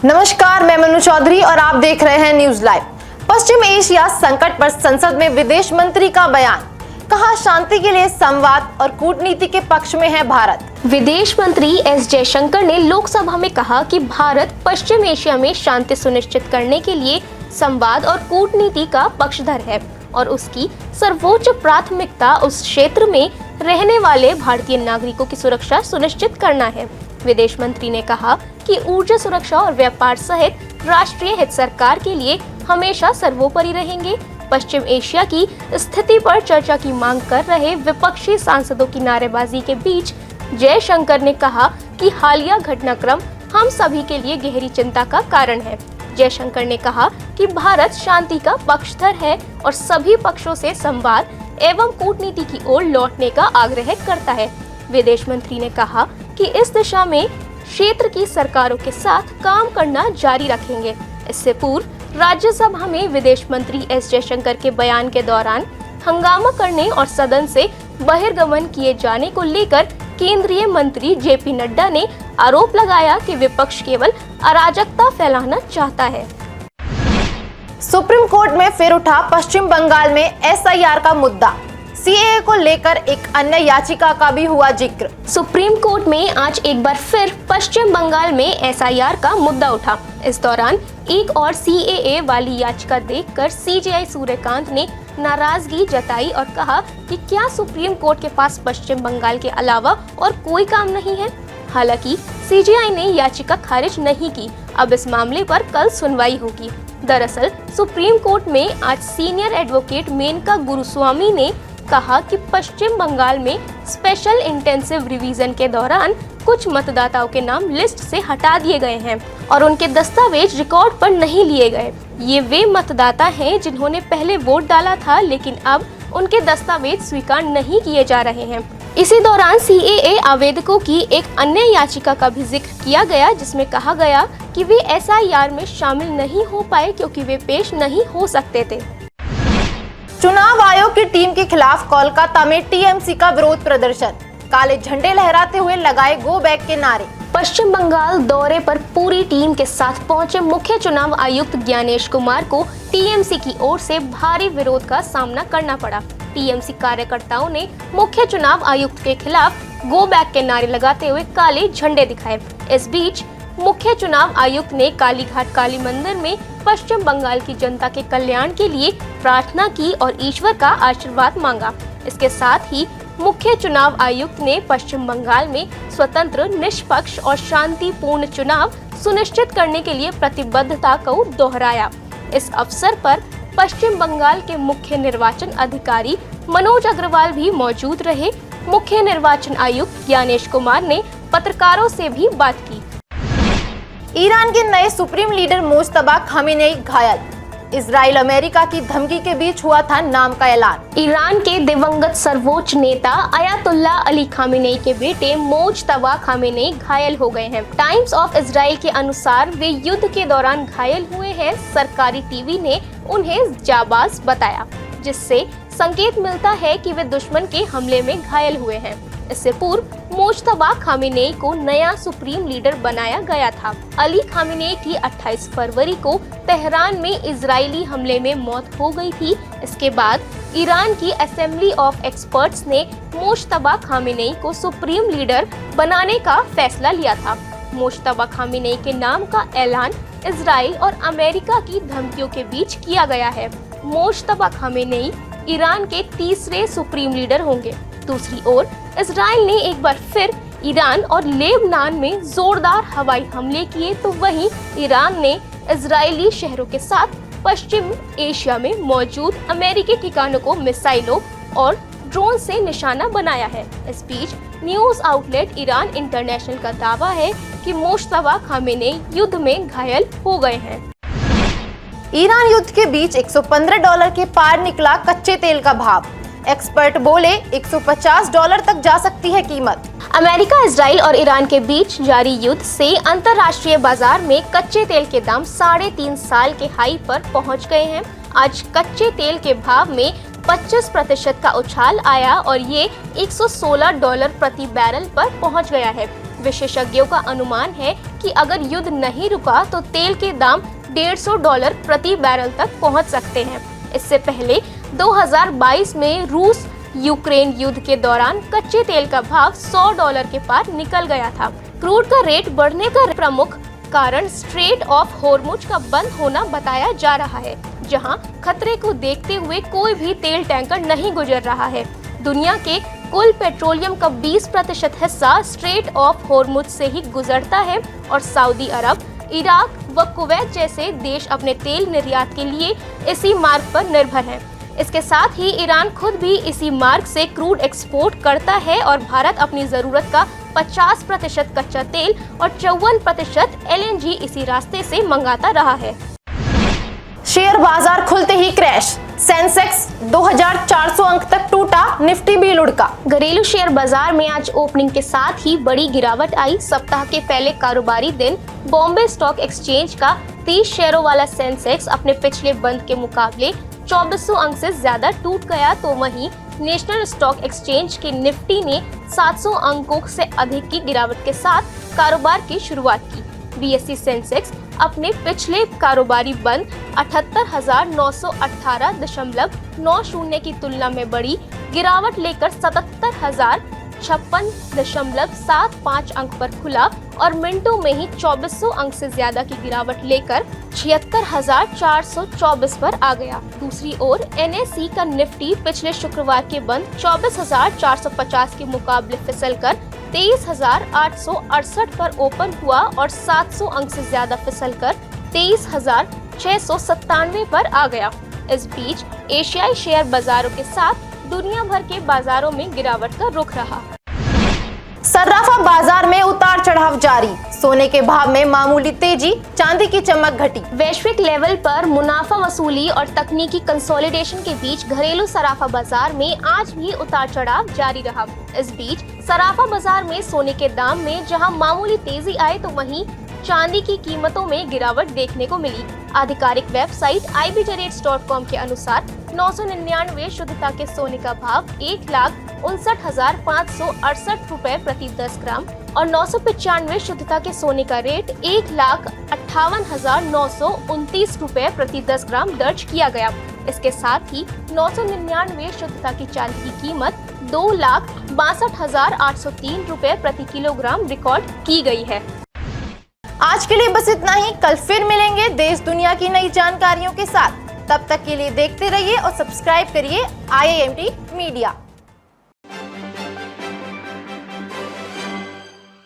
नमस्कार, मैं मनु चौधरी और आप देख रहे हैं न्यूज लाइव। पश्चिम एशिया संकट पर संसद में विदेश मंत्री का बयान। कहा, शांति के लिए संवाद और कूटनीति के पक्ष में है भारत। विदेश मंत्री एस जयशंकर ने लोकसभा में कहा कि भारत पश्चिम एशिया में शांति सुनिश्चित करने के लिए संवाद और कूटनीति का पक्षधर है और उसकी सर्वोच्च प्राथमिकता उस क्षेत्र में रहने वाले भारतीय नागरिकों की सुरक्षा सुनिश्चित करना है। विदेश मंत्री ने कहा कि ऊर्जा सुरक्षा और व्यापार सहित राष्ट्रीय हित सरकार के लिए हमेशा सर्वोपरि रहेंगे। पश्चिम एशिया की स्थिति पर चर्चा की मांग कर रहे विपक्षी सांसदों की नारेबाजी के बीच जयशंकर ने कहा कि हालिया घटनाक्रम हम सभी के लिए गहरी चिंता का कारण है। जयशंकर ने कहा कि भारत शांति का पक्षधर है और सभी पक्षों से संवाद एवं कूटनीति की ओर लौटने का आग्रह करता है। विदेश मंत्री ने कहा कि इस दिशा में क्षेत्र की सरकारों के साथ काम करना जारी रखेंगे। इससे पूर्व राज्यसभा में विदेश मंत्री एस जयशंकर के बयान के दौरान हंगामा करने और सदन से बहिर्गमन किए जाने को लेकर केंद्रीय मंत्री जेपी नड्डा ने आरोप लगाया कि विपक्ष केवल अराजकता फैलाना चाहता है। सुप्रीम कोर्ट में फिर उठा पश्चिम बंगाल में एसआईआर का मुद्दा। सीएए को लेकर एक अन्य याचिका का भी हुआ जिक्र। सुप्रीम कोर्ट में आज एक बार फिर पश्चिम बंगाल में एसआईआर का मुद्दा उठा। इस दौरान एक और सीएए वाली याचिका देखकर सीजेआई सूर्यकांत ने नाराजगी जताई और कहा कि क्या सुप्रीम कोर्ट के पास पश्चिम बंगाल के अलावा और कोई काम नहीं है। हालांकि सीजेआई ने याचिका खारिज नहीं की। अब इस मामले पर कल सुनवाई होगी। दरअसल सुप्रीम कोर्ट में आज सीनियर एडवोकेट मेनका गुरुस्वामी ने कहा कि पश्चिम बंगाल में स्पेशल इंटेंसिव रिवीजन के दौरान कुछ मतदाताओं के नाम लिस्ट से हटा दिए गए हैं और उनके दस्तावेज रिकॉर्ड पर नहीं लिए गए। ये वे मतदाता हैं जिन्होंने पहले वोट डाला था, लेकिन अब उनके दस्तावेज स्वीकार नहीं किए जा रहे हैं। इसी दौरान सीएए आवेदकों की एक अन्य याचिका का भी जिक्र किया गया, जिसमें कहा गया कि वे एसआईआर में शामिल नहीं हो पाए क्योंकि वे पेश नहीं हो सकते थे। चुनाव आयोग की टीम के खिलाफ कोलकाता में टीएमसी का विरोध प्रदर्शन। काले झंडे लहराते हुए लगाए गो बैक के नारे। पश्चिम बंगाल दौरे पर पूरी टीम के साथ पहुंचे मुख्य चुनाव आयुक्त ज्ञानेश कुमार को टीएमसी की ओर से भारी विरोध का सामना करना पड़ा। टीएमसी कार्यकर्ताओं ने मुख्य चुनाव आयुक्त के खिलाफ गो बैक के नारे लगाते हुए काले झंडे दिखाए। इस बीच मुख्य चुनाव आयुक्त ने कालीघाट काली मंदिर में पश्चिम बंगाल की जनता के कल्याण के लिए प्रार्थना की और ईश्वर का आशीर्वाद मांगा। इसके साथ ही मुख्य चुनाव आयुक्त ने पश्चिम बंगाल में स्वतंत्र, निष्पक्ष और शांतिपूर्ण चुनाव सुनिश्चित करने के लिए प्रतिबद्धता को दोहराया। इस अवसर पर पश्चिम बंगाल के मुख्य निर्वाचन अधिकारी मनोज अग्रवाल भी मौजूद रहे। मुख्य निर्वाचन आयुक्त ज्ञानेश कुमार ने पत्रकारों से भी बात की। ईरान के नए सुप्रीम लीडर मुज्तबा खामेनेई घायल। इजराइल अमेरिका की धमकी के बीच हुआ था नाम का ऐलान। ईरान के दिवंगत सर्वोच्च नेता अयातुल्ला अली खामेनेई के बेटे मुज्तबा खामेनेई घायल हो गए हैं। टाइम्स ऑफ इजराइल के अनुसार वे युद्ध के दौरान घायल हुए हैं। सरकारी टीवी ने उन्हें जाबाज बताया, जिससे संकेत मिलता है कि वे दुश्मन के हमले में घायल हुए हैं। इससे पूर्व मुज्तबा खामेनेई को नया सुप्रीम लीडर बनाया गया था। अली खामेनेई की 28 फरवरी को तेहरान में इजरायली हमले में मौत हो गई थी। इसके बाद ईरान की असेंबली ऑफ एक्सपर्ट्स ने मुज्तबा खामेनेई को सुप्रीम लीडर बनाने का फैसला लिया था। मुज्तबा खामेनेई के नाम का ऐलान इजराइल और अमेरिका की धमकियों के बीच किया गया है। मुज्तबा खामेनेई ईरान के तीसरे सुप्रीम लीडर होंगे। दूसरी ओर इजराइल ने एक बार फिर ईरान और लेबनान में जोरदार हवाई हमले किए, तो वहीं ईरान ने इजरायली शहरों के साथ पश्चिम एशिया में मौजूद अमेरिकी ठिकानों को मिसाइलों और ड्रोन से निशाना बनाया है। इस बीच न्यूज आउटलेट ईरान इंटरनेशनल का दावा है कि मुज्तबा खामेनेई युद्ध में घायल हो गए हैं। ईरान युद्ध के बीच $115 के पार निकला कच्चे तेल का भाव। एक्सपर्ट बोले $150 तक जा सकती है कीमत। अमेरिका, इजराइल और ईरान के बीच जारी युद्ध से अंतर्राष्ट्रीय बाजार में कच्चे तेल के दाम 3.5 साल के हाई पर पहुंच गए हैं। आज कच्चे तेल के भाव में 25% का उछाल आया और ये $116 प्रति बैरल पर पहुंच गया है। विशेषज्ञों का अनुमान है कि अगर युद्ध नहीं रुका तो तेल के दाम $150 प्रति बैरल तक पहुंच सकते हैं। इससे पहले 2022 में रूस यूक्रेन युद्ध के दौरान कच्चे तेल का भाव $100 के पार निकल गया था। क्रूड का रेट बढ़ने का प्रमुख कारण स्ट्रेट ऑफ हॉर्मुज का बंद होना बताया जा रहा है, जहां खतरे को देखते हुए कोई भी तेल टैंकर नहीं गुजर रहा है। दुनिया के कुल पेट्रोलियम का 20% हिस्सा स्ट्रेट ऑफ हॉर्मुज से ही गुजरता है और सऊदी अरब, इराक व कुवैत जैसे देश अपने तेल निर्यात के लिए इसी मार्ग पर निर्भर हैं। इसके साथ ही ईरान खुद भी इसी मार्ग से क्रूड एक्सपोर्ट करता है और भारत अपनी जरूरत का 50% कच्चा तेल और 54% LNG इसी रास्ते से मंगाता रहा है। शेयर बाजार खुलते ही क्रैश, सेंसेक्स 2400 अंक तक टूटा, निफ्टी भी लुढ़का। घरेलू शेयर बाजार में आज ओपनिंग के साथ ही बड़ी गिरावट आई। सप्ताह के पहले कारोबारी दिन बॉम्बे स्टॉक एक्सचेंज का 30 शेयरों वाला सेंसेक्स अपने पिछले बंद के मुकाबले 2400 अंक से ज्यादा टूट गया, तो वहीं नेशनल स्टॉक एक्सचेंज के निफ्टी ने 700 अंकों से अधिक की गिरावट के साथ कारोबार की शुरुआत की। BSE सेंसेक्स अपने पिछले कारोबारी बंद 78,918.90 की तुलना में बड़ी गिरावट लेकर 77,056.75 अंक पर खुला और मिनटों में ही 2400 अंक से ज्यादा की गिरावट लेकर 76,424 पर आ गया। दूसरी ओर NSE का निफ्टी पिछले शुक्रवार के बंद 24,450 के मुकाबले फिसलकर 23,868 पर ओपन हुआ और 700 अंक से ज्यादा फिसलकर 23,697 पर आ गया। इस बीच एशियाई शेयर बाजारों के साथ दुनिया भर के बाजारों में गिरावट का रुख रहा। सर्राफा बाजार में उतार चढ़ाव जारी, सोने के भाव में मामूली तेजी, चांदी की चमक घटी। वैश्विक लेवल पर मुनाफा वसूली और तकनीकी कंसोलिडेशन के बीच घरेलू सराफा बाजार में आज भी उतार चढ़ाव जारी रहा। इस बीच सराफा बाजार में सोने के दाम में जहां मामूली तेजी आए तो वहीं चांदी की कीमतों में गिरावट देखने को मिली। आधिकारिक वेबसाइट ibjrates.com के अनुसार 999 शुद्धता के सोने का भाव 1,59,568 रुपए प्रति 10 ग्राम और 995 शुद्धता के सोने का रेट 1,58,929 रुपए प्रति 10 ग्राम दर्ज किया गया। इसके साथ ही 999 शुद्धता की चांदी की कीमत 2,62,803 रुपए प्रति किलोग्राम रिकॉर्ड की गई है। आज के लिए बस इतना ही। कल फिर मिलेंगे देश दुनिया की नई जानकारियों के साथ। तब तक के लिए देखते रहिए और सब्सक्राइब करिए IIMT मीडिया।